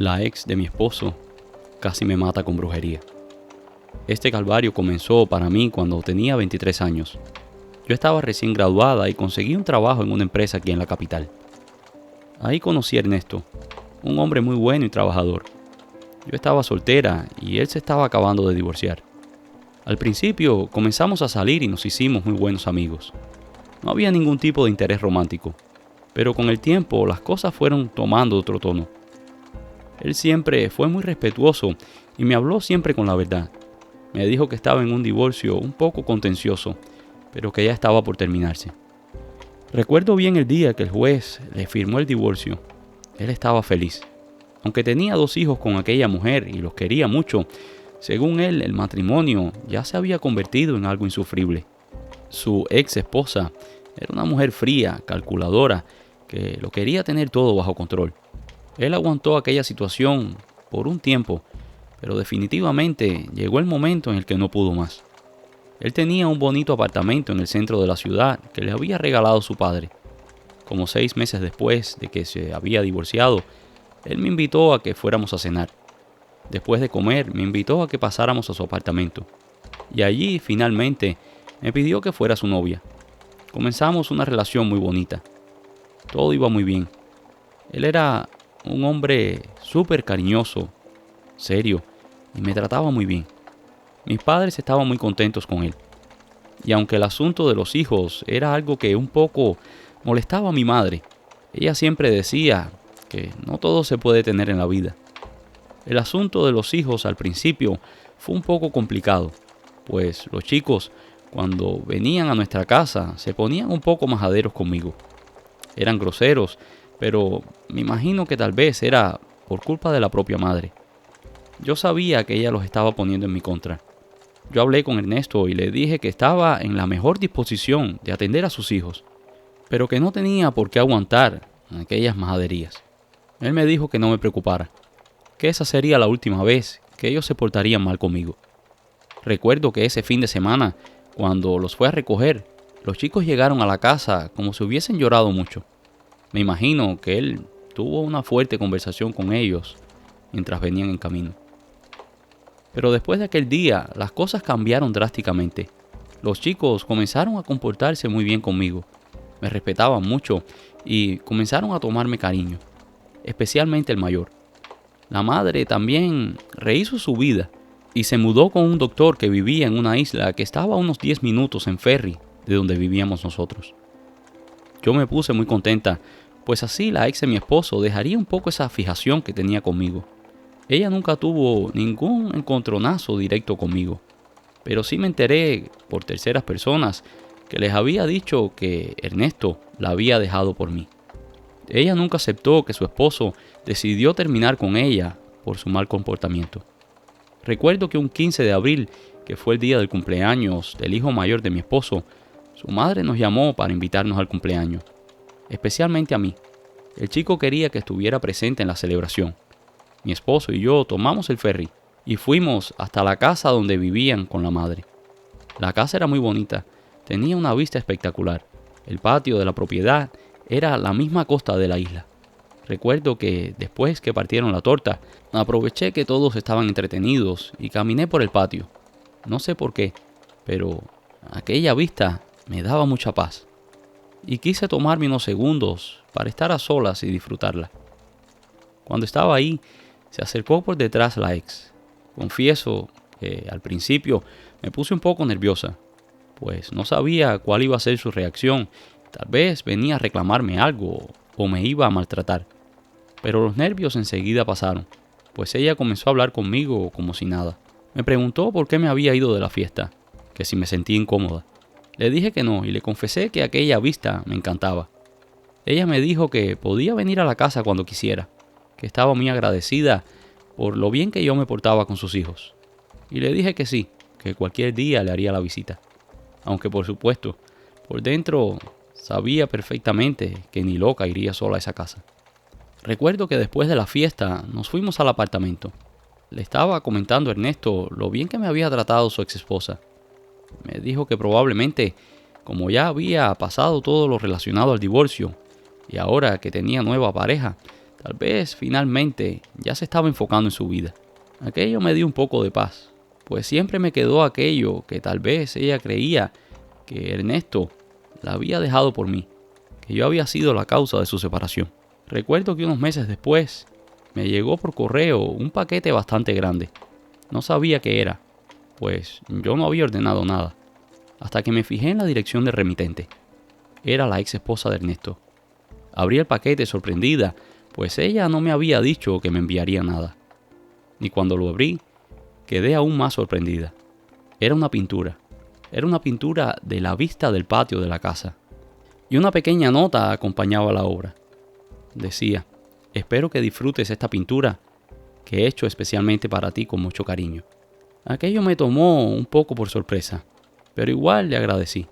La ex de mi esposo casi me mata con brujería. Este calvario comenzó para mí cuando tenía 23 años. Yo estaba recién graduada y conseguí un trabajo en una empresa aquí en la capital. Ahí conocí a Ernesto, un hombre muy bueno y trabajador. Yo estaba soltera y él se estaba acabando de divorciar. Al principio comenzamos a salir y nos hicimos muy buenos amigos. No había ningún tipo de interés romántico, pero con el tiempo las cosas fueron tomando otro tono. Él siempre fue muy respetuoso y me habló siempre con la verdad. Me dijo que estaba en un divorcio un poco contencioso, pero que ya estaba por terminarse. Recuerdo bien el día que el juez le firmó el divorcio. Él estaba feliz. Aunque tenía 2 hijos con aquella mujer y los quería mucho, según él, el matrimonio ya se había convertido en algo insufrible. Su ex esposa era una mujer fría, calculadora, que lo quería tener todo bajo control. Él aguantó aquella situación por un tiempo, pero definitivamente llegó el momento en el que no pudo más. Él tenía un bonito apartamento en el centro de la ciudad que le había regalado su padre. Como 6 meses después de que se había divorciado, él me invitó a que fuéramos a cenar. Después de comer, me invitó a que pasáramos a su apartamento. Y allí, finalmente, me pidió que fuera su novia. Comenzamos una relación muy bonita. Todo iba muy bien. Él era un hombre súper cariñoso, serio, y me trataba muy bien. Mis padres estaban muy contentos con él. Y aunque el asunto de los hijos era algo que un poco molestaba a mi madre, ella siempre decía que no todo se puede tener en la vida. El asunto de los hijos al principio fue un poco complicado, pues los chicos, cuando venían a nuestra casa, se ponían un poco majaderos conmigo. Eran groseros, pero me imagino que tal vez era por culpa de la propia madre. Yo sabía que ella los estaba poniendo en mi contra. Yo hablé con Ernesto y le dije que estaba en la mejor disposición de atender a sus hijos, pero que no tenía por qué aguantar aquellas majaderías. Él me dijo que no me preocupara, que esa sería la última vez que ellos se portarían mal conmigo. Recuerdo que ese fin de semana, cuando los fue a recoger, los chicos llegaron a la casa como si hubiesen llorado mucho. Me imagino que él tuvo una fuerte conversación con ellos mientras venían en camino. Pero después de aquel día, las cosas cambiaron drásticamente. Los chicos comenzaron a comportarse muy bien conmigo. Me respetaban mucho y comenzaron a tomarme cariño, especialmente el mayor. La madre también rehizo su vida y se mudó con un doctor que vivía en una isla que estaba a unos 10 minutos en ferry de donde vivíamos nosotros. Yo me puse muy contenta, pues así la ex de mi esposo dejaría un poco esa fijación que tenía conmigo. Ella nunca tuvo ningún encontronazo directo conmigo, pero sí me enteré por terceras personas que les había dicho que Ernesto la había dejado por mí. Ella nunca aceptó que su esposo decidió terminar con ella por su mal comportamiento. Recuerdo que un 15 de abril, que fue el día del cumpleaños del hijo mayor de mi esposo, su madre nos llamó para invitarnos al cumpleaños, especialmente a mí. El chico quería que estuviera presente en la celebración. Mi esposo y yo tomamos el ferry y fuimos hasta la casa donde vivían con la madre. La casa era muy bonita, tenía una vista espectacular. El patio de la propiedad era la misma costa de la isla. Recuerdo que después que partieron la torta, aproveché que todos estaban entretenidos y caminé por el patio. No sé por qué, pero aquella vista me daba mucha paz. Y quise tomarme unos segundos para estar a solas y disfrutarla. Cuando estaba ahí, se acercó por detrás la ex. Confieso que al principio me puse un poco nerviosa, pues no sabía cuál iba a ser su reacción. Tal vez venía a reclamarme algo o me iba a maltratar. Pero los nervios enseguida pasaron, pues ella comenzó a hablar conmigo como si nada. Me preguntó por qué me había ido de la fiesta, que si me sentía incómoda. Le dije que no y le confesé que aquella vista me encantaba. Ella me dijo que podía venir a la casa cuando quisiera, que estaba muy agradecida por lo bien que yo me portaba con sus hijos. Y le dije que sí, que cualquier día le haría la visita. Aunque por supuesto, por dentro sabía perfectamente que ni loca iría sola a esa casa. Recuerdo que después de la fiesta nos fuimos al apartamento. Le estaba comentando a Ernesto lo bien que me había tratado su ex esposa. Me dijo que probablemente, como ya había pasado todo lo relacionado al divorcio, y ahora que tenía nueva pareja, Tal vez finalmente ya se estaba enfocando en su vida. Aquello me dio un poco de paz, pues siempre me quedó aquello que tal vez ella creía que Ernesto la había dejado por mí, que yo había sido la causa de su separación. Recuerdo que unos meses después me llegó por correo un paquete bastante grande. No sabía qué era, pues yo no había ordenado nada, hasta que me fijé en la dirección del remitente. Era la ex esposa de Ernesto. Abrí el paquete sorprendida, pues ella no me había dicho que me enviaría nada. Y cuando lo abrí, quedé aún más sorprendida. Era una pintura. Era una pintura de la vista del patio de la casa. Y una pequeña nota acompañaba la obra. Decía: espero que disfrutes esta pintura que he hecho especialmente para ti con mucho cariño. Aquello me tomó un poco por sorpresa, pero igual le agradecí.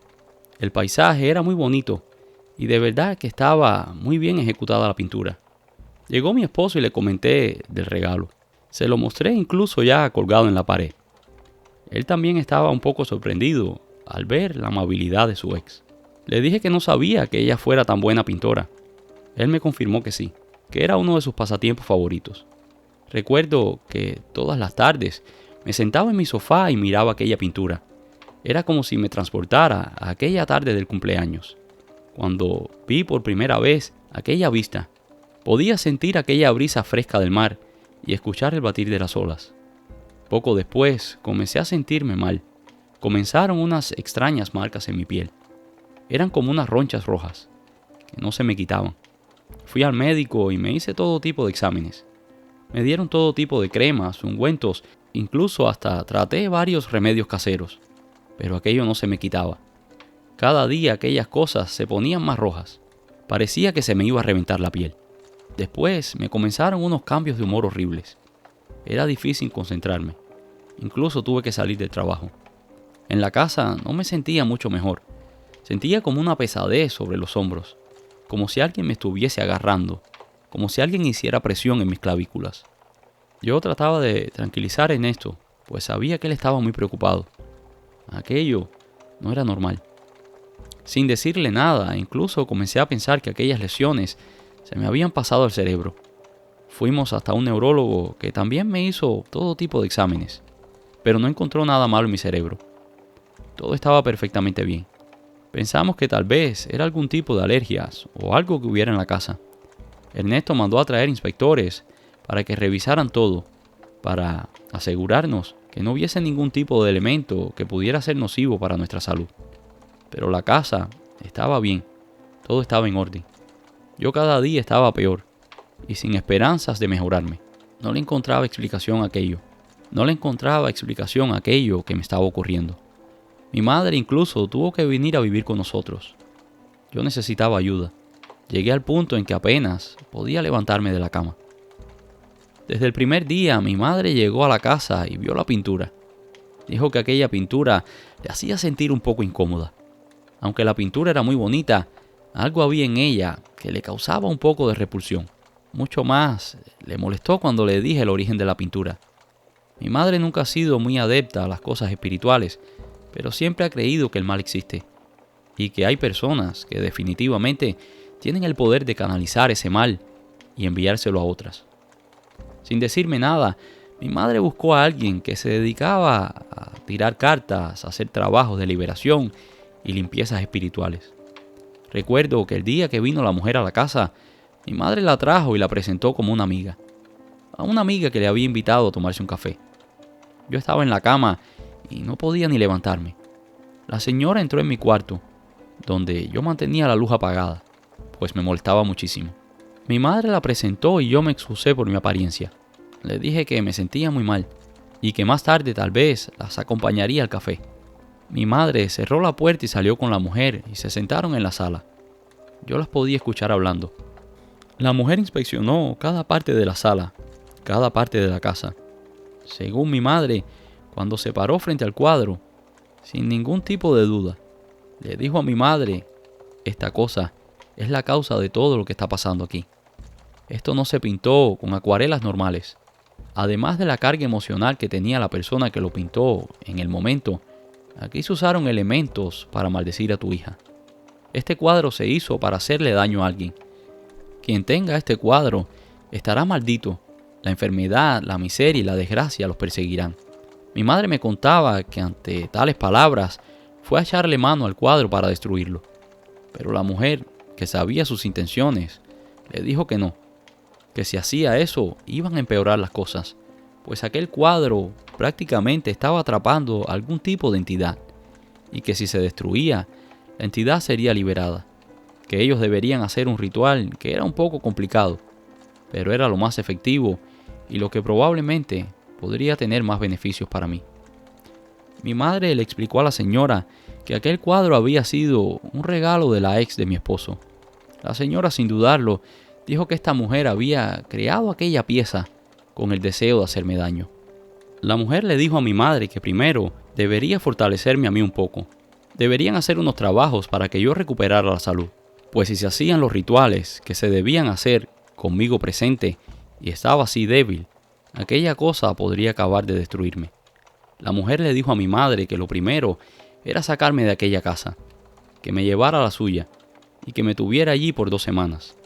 El paisaje era muy bonito y de verdad que estaba muy bien ejecutada la pintura. Llegó mi esposo y le comenté del regalo. Se lo mostré incluso ya colgado en la pared. Él también estaba un poco sorprendido al ver la amabilidad de su ex. Le dije que no sabía que ella fuera tan buena pintora. Él me confirmó que sí, que era uno de sus pasatiempos favoritos. Recuerdo que todas las tardes me sentaba en mi sofá y miraba aquella pintura. Era como si me transportara a aquella tarde del cumpleaños. Cuando vi por primera vez aquella vista, podía sentir aquella brisa fresca del mar y escuchar el batir de las olas. Poco después comencé a sentirme mal. Comenzaron unas extrañas marcas en mi piel. Eran como unas ronchas rojas, que no se me quitaban. Fui al médico y me hice todo tipo de exámenes. Me dieron todo tipo de cremas, ungüentos, incluso hasta traté varios remedios caseros. Pero aquello no se me quitaba. Cada día aquellas cosas se ponían más rojas. Parecía que se me iba a reventar la piel. Después me comenzaron unos cambios de humor horribles. Era difícil concentrarme. Incluso tuve que salir del trabajo. En la casa no me sentía mucho mejor. Sentía como una pesadez sobre los hombros, como si alguien me estuviese agarrando, como si alguien hiciera presión en mis clavículas. Yo trataba de tranquilizar a Ernesto, pues sabía que él estaba muy preocupado. Aquello no era normal. Sin decirle nada, incluso comencé a pensar que aquellas lesiones se me habían pasado al cerebro. Fuimos hasta un neurólogo que también me hizo todo tipo de exámenes, pero no encontró nada malo en mi cerebro. Todo estaba perfectamente bien. Pensamos que tal vez era algún tipo de alergias o algo que hubiera en la casa. Ernesto mandó a traer inspectores para que revisaran todo, para asegurarnos que no hubiese ningún tipo de elemento que pudiera ser nocivo para nuestra salud. Pero la casa estaba bien, todo estaba en orden. Yo cada día estaba peor y sin esperanzas de mejorarme. No le encontraba explicación a aquello. No le encontraba explicación a aquello que me estaba ocurriendo. Mi madre incluso tuvo que venir a vivir con nosotros. Yo necesitaba ayuda. Llegué al punto en que apenas podía levantarme de la cama. Desde el primer día mi madre llegó a la casa y vio la pintura. Dijo que aquella pintura le hacía sentir un poco incómoda. Aunque la pintura era muy bonita, algo había en ella que le causaba un poco de repulsión. Mucho más le molestó cuando le dije el origen de la pintura. Mi madre nunca ha sido muy adepta a las cosas espirituales, pero siempre ha creído que el mal existe y que hay personas que definitivamente tienen el poder de canalizar ese mal y enviárselo a otras. Sin decirme nada, mi madre buscó a alguien que se dedicaba a tirar cartas, a hacer trabajos de liberación y limpiezas espirituales. Recuerdo que el día que vino la mujer a la casa, mi madre la trajo y la presentó como una amiga. A una amiga que le había invitado a tomarse un café. Yo estaba en la cama y no podía ni levantarme. La señora entró en mi cuarto, donde yo mantenía la luz apagada, pues me molestaba muchísimo. Mi madre la presentó y yo me excusé por mi apariencia. Le dije que me sentía muy mal y que más tarde tal vez las acompañaría al café. Mi madre cerró la puerta y salió con la mujer y se sentaron en la sala. Yo las podía escuchar hablando. La mujer inspeccionó cada parte de la sala, cada parte de la casa. Según mi madre, cuando se paró frente al cuadro, sin ningún tipo de duda, le dijo a mi madre: esta cosa es la causa de todo lo que está pasando aquí. Esto no se pintó con acuarelas normales. Además de la carga emocional que tenía la persona que lo pintó en el momento, aquí se usaron elementos para maldecir a tu hija. Este cuadro se hizo para hacerle daño a alguien. Quien tenga este cuadro estará maldito. La enfermedad, la miseria y la desgracia los perseguirán. Mi madre me contaba que ante tales palabras fue a echarle mano al cuadro para destruirlo. Pero la mujer, que sabía sus intenciones, le dijo que no, que si hacía eso iban a empeorar las cosas, pues aquel cuadro prácticamente estaba atrapando algún tipo de entidad, y que si se destruía, la entidad sería liberada, que ellos deberían hacer un ritual que era un poco complicado, pero era lo más efectivo y lo que probablemente podría tener más beneficios para mí. Mi madre le explicó a la señora que aquel cuadro había sido un regalo de la ex de mi esposo. La señora, sin dudarlo, dijo que esta mujer había creado aquella pieza con el deseo de hacerme daño. La mujer le dijo a mi madre que primero debería fortalecerme a mí un poco. Deberían hacer unos trabajos para que yo recuperara la salud, pues si se hacían los rituales que se debían hacer conmigo presente y estaba así débil, aquella cosa podría acabar de destruirme. La mujer le dijo a mi madre que lo primero era sacarme de aquella casa, que me llevara a la suya y que me tuviera allí por 2 semanas,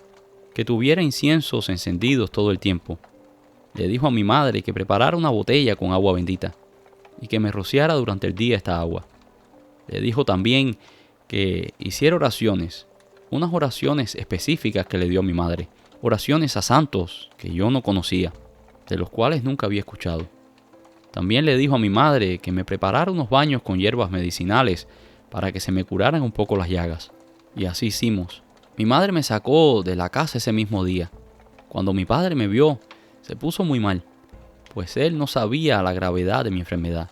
que tuviera inciensos encendidos todo el tiempo. Le dijo a mi madre que preparara una botella con agua bendita y que me rociara durante el día esta agua. Le dijo también que hiciera oraciones, unas oraciones específicas que le dio mi madre, oraciones a santos que yo no conocía, de los cuales nunca había escuchado. También le dijo a mi madre que me preparara unos baños con hierbas medicinales para que se me curaran un poco las llagas. Y así hicimos. Mi madre me sacó de la casa ese mismo día. Cuando mi padre me vio, se puso muy mal, pues él no sabía la gravedad de mi enfermedad.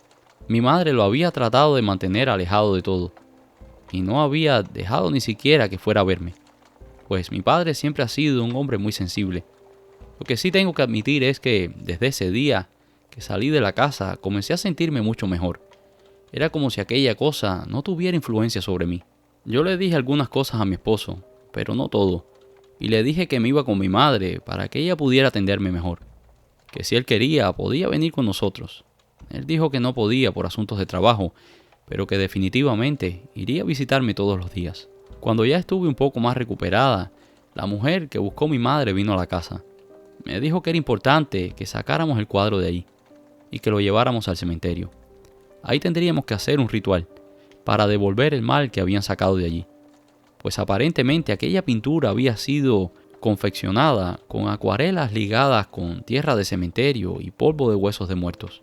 Mi madre lo había tratado de mantener alejado de todo, y no había dejado ni siquiera que fuera a verme, pues mi padre siempre ha sido un hombre muy sensible. Lo que sí tengo que admitir es que desde ese día que salí de la casa comencé a sentirme mucho mejor. Era como si aquella cosa no tuviera influencia sobre mí. Yo le dije algunas cosas a mi esposo, pero no todo, y le dije que me iba con mi madre para que ella pudiera atenderme mejor, que si él quería podía venir con nosotros. Él dijo que no podía por asuntos de trabajo, pero que definitivamente iría a visitarme todos los días. Cuando ya estuve un poco más recuperada, la mujer que buscó mi madre vino a la casa. Me dijo que era importante que sacáramos el cuadro de ahí y que lo lleváramos al cementerio. Ahí tendríamos que hacer un ritual para devolver el mal que habían sacado de allí, pues aparentemente aquella pintura había sido confeccionada con acuarelas ligadas con tierra de cementerio y polvo de huesos de muertos,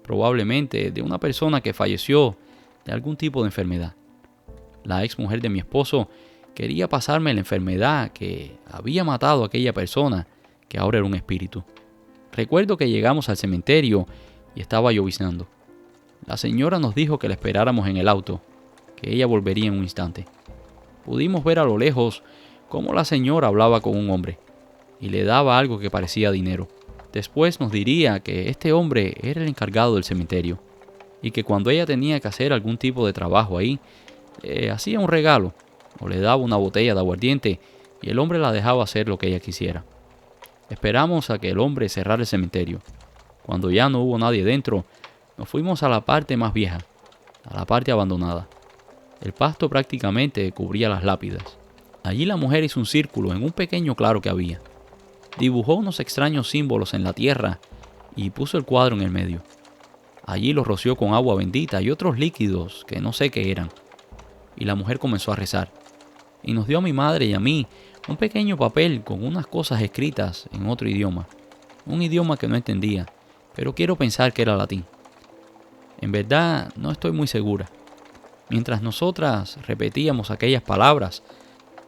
probablemente de una persona que falleció de algún tipo de enfermedad. La ex mujer de mi esposo quería pasarme la enfermedad que había matado a aquella persona, que ahora era un espíritu. Recuerdo que llegamos al cementerio y estaba lloviznando. La señora nos dijo que la esperáramos en el auto, que ella volvería en un instante. Pudimos ver a lo lejos cómo la señora hablaba con un hombre y le daba algo que parecía dinero. Después nos diría que este hombre era el encargado del cementerio y que cuando ella tenía que hacer algún tipo de trabajo ahí, hacía un regalo o le daba una botella de aguardiente y el hombre la dejaba hacer lo que ella quisiera. Esperamos a que el hombre cerrara el cementerio. Cuando ya no hubo nadie dentro, nos fuimos a la parte más vieja, a la parte abandonada. El pasto prácticamente cubría las lápidas. Allí la mujer hizo un círculo en un pequeño claro que había. Dibujó unos extraños símbolos en la tierra y puso el cuadro en el medio. Allí lo roció con agua bendita y otros líquidos que no sé qué eran. Y la mujer comenzó a rezar. Y nos dio a mi madre y a mí un pequeño papel con unas cosas escritas en otro idioma. Un idioma que no entendía, pero quiero pensar que era latín. En verdad, no estoy muy segura. Mientras nosotras repetíamos aquellas palabras,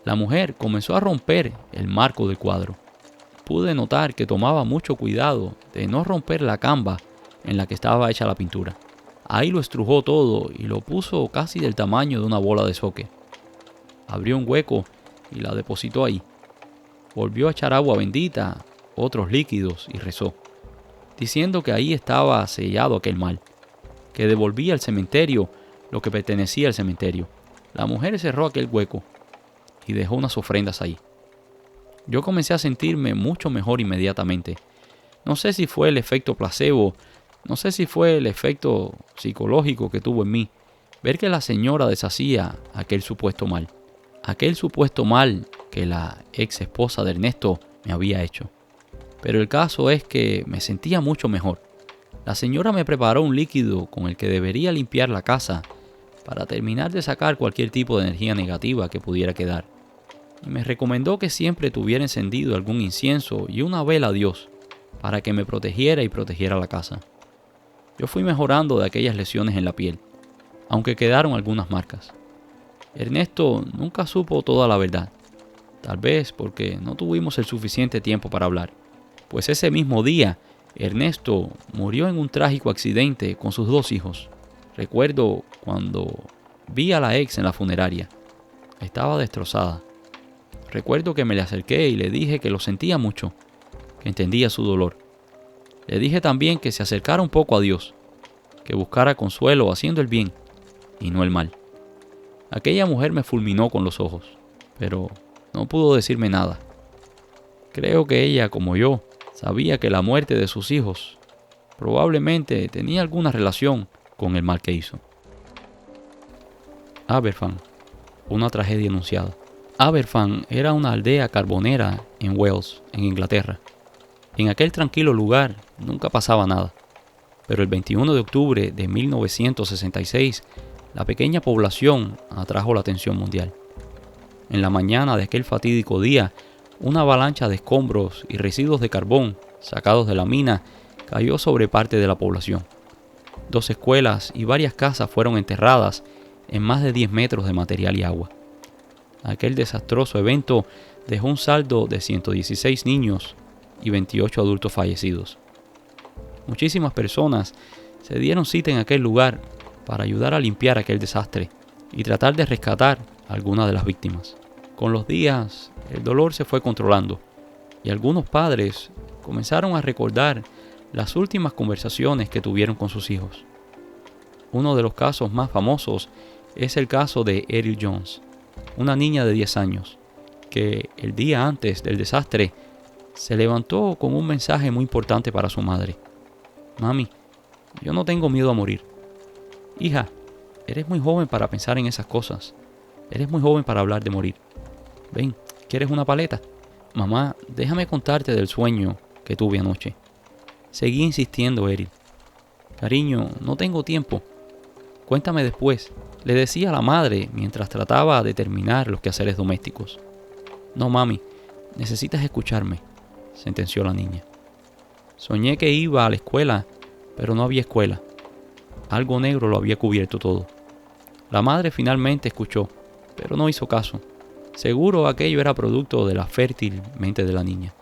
la mujer comenzó a romper el marco del cuadro. Pude notar que tomaba mucho cuidado de no romper la camba en la que estaba hecha la pintura. Ahí lo estrujó todo y lo puso casi del tamaño de una bola de soccer. Abrió un hueco y la depositó ahí. Volvió a echar agua bendita, otros líquidos y rezó, diciendo que ahí estaba sellado aquel mal, que devolvía al cementerio lo que pertenecía al cementerio. La mujer cerró aquel hueco y dejó unas ofrendas ahí. Yo comencé a sentirme mucho mejor inmediatamente. No sé si fue el efecto placebo, no sé si fue el efecto psicológico que tuvo en mí, ver que la señora deshacía aquel supuesto mal que la ex esposa de Ernesto me había hecho. pero el caso es que me sentía mucho mejor. La señora me preparó un líquido con el que debería limpiar la casa para terminar de sacar cualquier tipo de energía negativa que pudiera quedar. Y me recomendó que siempre tuviera encendido algún incienso y una vela a Dios para que me protegiera y protegiera la casa. Yo fui mejorando de aquellas lesiones en la piel, aunque quedaron algunas marcas. Ernesto nunca supo toda la verdad, tal vez porque no tuvimos el suficiente tiempo para hablar, pues ese mismo día Ernesto murió en un trágico accidente con sus 2 hijos. Recuerdo cuando vi a la ex en la funeraria. Estaba destrozada. Recuerdo que me le acerqué y le dije que lo sentía mucho, que entendía su dolor. Le dije también que se acercara un poco a Dios, que buscara consuelo haciendo el bien y no el mal. Aquella mujer me fulminó con los ojos, pero no pudo decirme nada. Creo que ella, como yo, sabía que la muerte de sus hijos probablemente tenía alguna relación con el mal que hizo. Aberfan, una tragedia anunciada. Aberfan era una aldea carbonera en Wales, en Inglaterra. En aquel tranquilo lugar nunca pasaba nada, pero el 21 de octubre de 1966, la pequeña población atrajo la atención mundial. En la mañana de aquel fatídico día, una avalancha de escombros y residuos de carbón sacados de la mina cayó sobre parte de la población. 2 escuelas y varias casas fueron enterradas en más de 10 metros de material y agua. Aquel desastroso evento dejó un saldo de 116 niños y 28 adultos fallecidos. Muchísimas personas se dieron cita en aquel lugar para ayudar a limpiar aquel desastre y tratar de rescatar a algunas de las víctimas. Con los días, el dolor se fue controlando y algunos padres comenzaron a recordar las últimas conversaciones que tuvieron con sus hijos. Uno de los casos más famosos es el caso de Erin Jones, una niña de 10 años, que el día antes del desastre se levantó con un mensaje muy importante para su madre. Mami, yo no tengo miedo a morir. Hija, eres muy joven para pensar en esas cosas. Eres muy joven para hablar de morir. Ven, ¿quieres una paleta? Mamá, déjame contarte del sueño que tuve anoche. Seguí insistiendo, Erin. Cariño, no tengo tiempo. Cuéntame después, le decía a la madre mientras trataba de terminar los quehaceres domésticos. No, mami, necesitas escucharme, sentenció la niña. Soñé que iba a la escuela, pero no había escuela. Algo negro lo había cubierto todo. La madre finalmente escuchó, pero no hizo caso. Seguro aquello era producto de la fértil mente de la niña.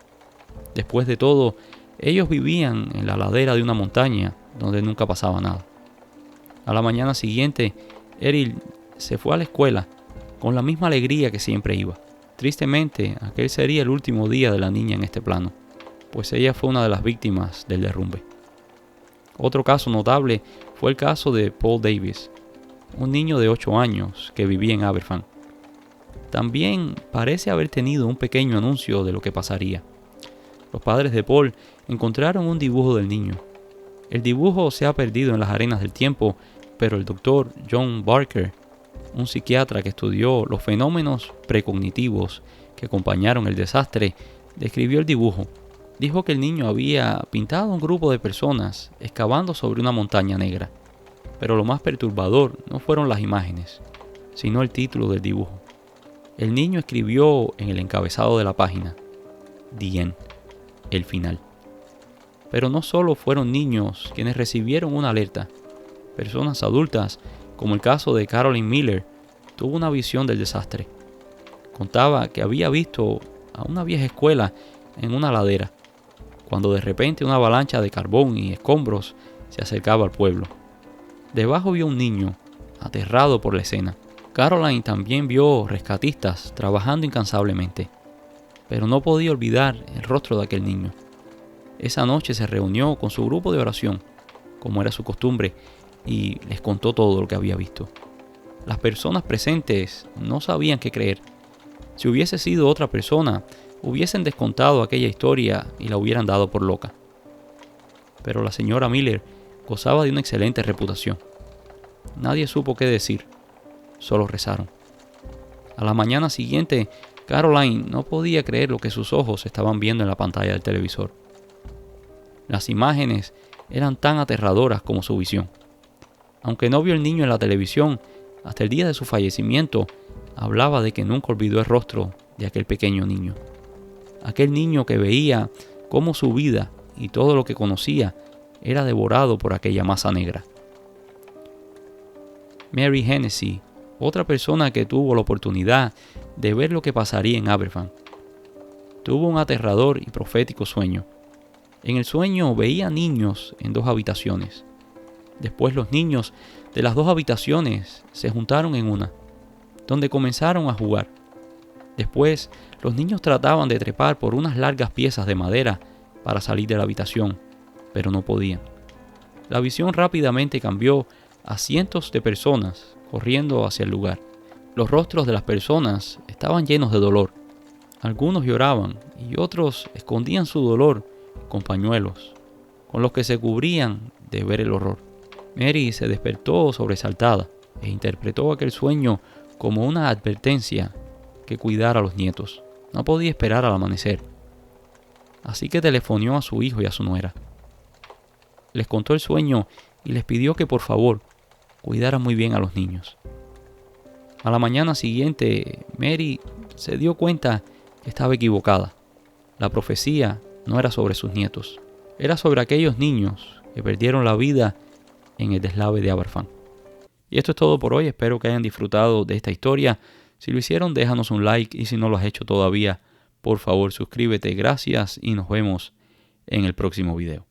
Después de todo, ellos vivían en la ladera de una montaña donde nunca pasaba nada. A la mañana siguiente, Erin se fue a la escuela con la misma alegría que siempre iba. Tristemente, aquel sería el último día de la niña en este plano, pues ella fue una de las víctimas del derrumbe. Otro caso notable fue el caso de Paul Davis, un niño de 8 años que vivía en Aberfan. También parece haber tenido un pequeño anuncio de lo que pasaría. Los padres de Paul encontraron un dibujo del niño. El dibujo se ha perdido en las arenas del tiempo, pero el doctor John Barker, un psiquiatra que estudió los fenómenos precognitivos que acompañaron el desastre, describió el dibujo. Dijo que el niño había pintado un grupo de personas excavando sobre una montaña negra. Pero lo más perturbador no fueron las imágenes, sino el título del dibujo. El niño escribió en el encabezado de la página, The End, el final. Pero no solo fueron niños quienes recibieron una alerta. Personas adultas, como el caso de Carolyn Miller, tuvo una visión del desastre. Contaba que había visto a una vieja escuela en una ladera, cuando de repente una avalancha de carbón y escombros se acercaba al pueblo. Debajo vio un niño, aterrado por la escena. Caroline también vio rescatistas trabajando incansablemente, pero no podía olvidar el rostro de aquel niño. Esa noche se reunió con su grupo de oración, como era su costumbre, y les contó todo lo que había visto. Las personas presentes no sabían qué creer. Si hubiese sido otra persona, hubiesen descontado aquella historia y la hubieran dado por loca. Pero la señora Miller gozaba de una excelente reputación. Nadie supo qué decir, solo rezaron. A la mañana siguiente, Caroline no podía creer lo que sus ojos estaban viendo en la pantalla del televisor. Las imágenes eran tan aterradoras como su visión. Aunque no vio al niño en la televisión, hasta el día de su fallecimiento, hablaba de que nunca olvidó el rostro de aquel pequeño niño. Aquel niño que veía cómo su vida y todo lo que conocía era devorado por aquella masa negra. Mary Hennessy, otra persona que tuvo la oportunidad de ver lo que pasaría en Aberfan, tuvo un aterrador y profético sueño. En el sueño veía niños en 2 habitaciones. Después los niños de las 2 habitaciones se juntaron en una, donde comenzaron a jugar. Después los niños trataban de trepar por unas largas piezas de madera para salir de la habitación, pero no podían. La visión rápidamente cambió a cientos de personas corriendo hacia el lugar. Los rostros de las personas estaban llenos de dolor. Algunos lloraban y otros escondían su dolor con pañuelos, con los que se cubrían de ver el horror. Mary se despertó sobresaltada e interpretó aquel sueño como una advertencia que cuidara a los nietos. No podía esperar al amanecer. Así que telefoneó a su hijo y a su nuera. Les contó el sueño y les pidió que por favor cuidaran muy bien a los niños. A la mañana siguiente, Mary se dio cuenta que estaba equivocada. La profecía no era sobre sus nietos, era sobre aquellos niños que perdieron la vida en el deslave de Aberfan. Y esto es todo por hoy, espero que hayan disfrutado de esta historia. Si lo hicieron, déjanos un like y si no lo has hecho todavía, por favor suscríbete. Gracias y nos vemos en el próximo video.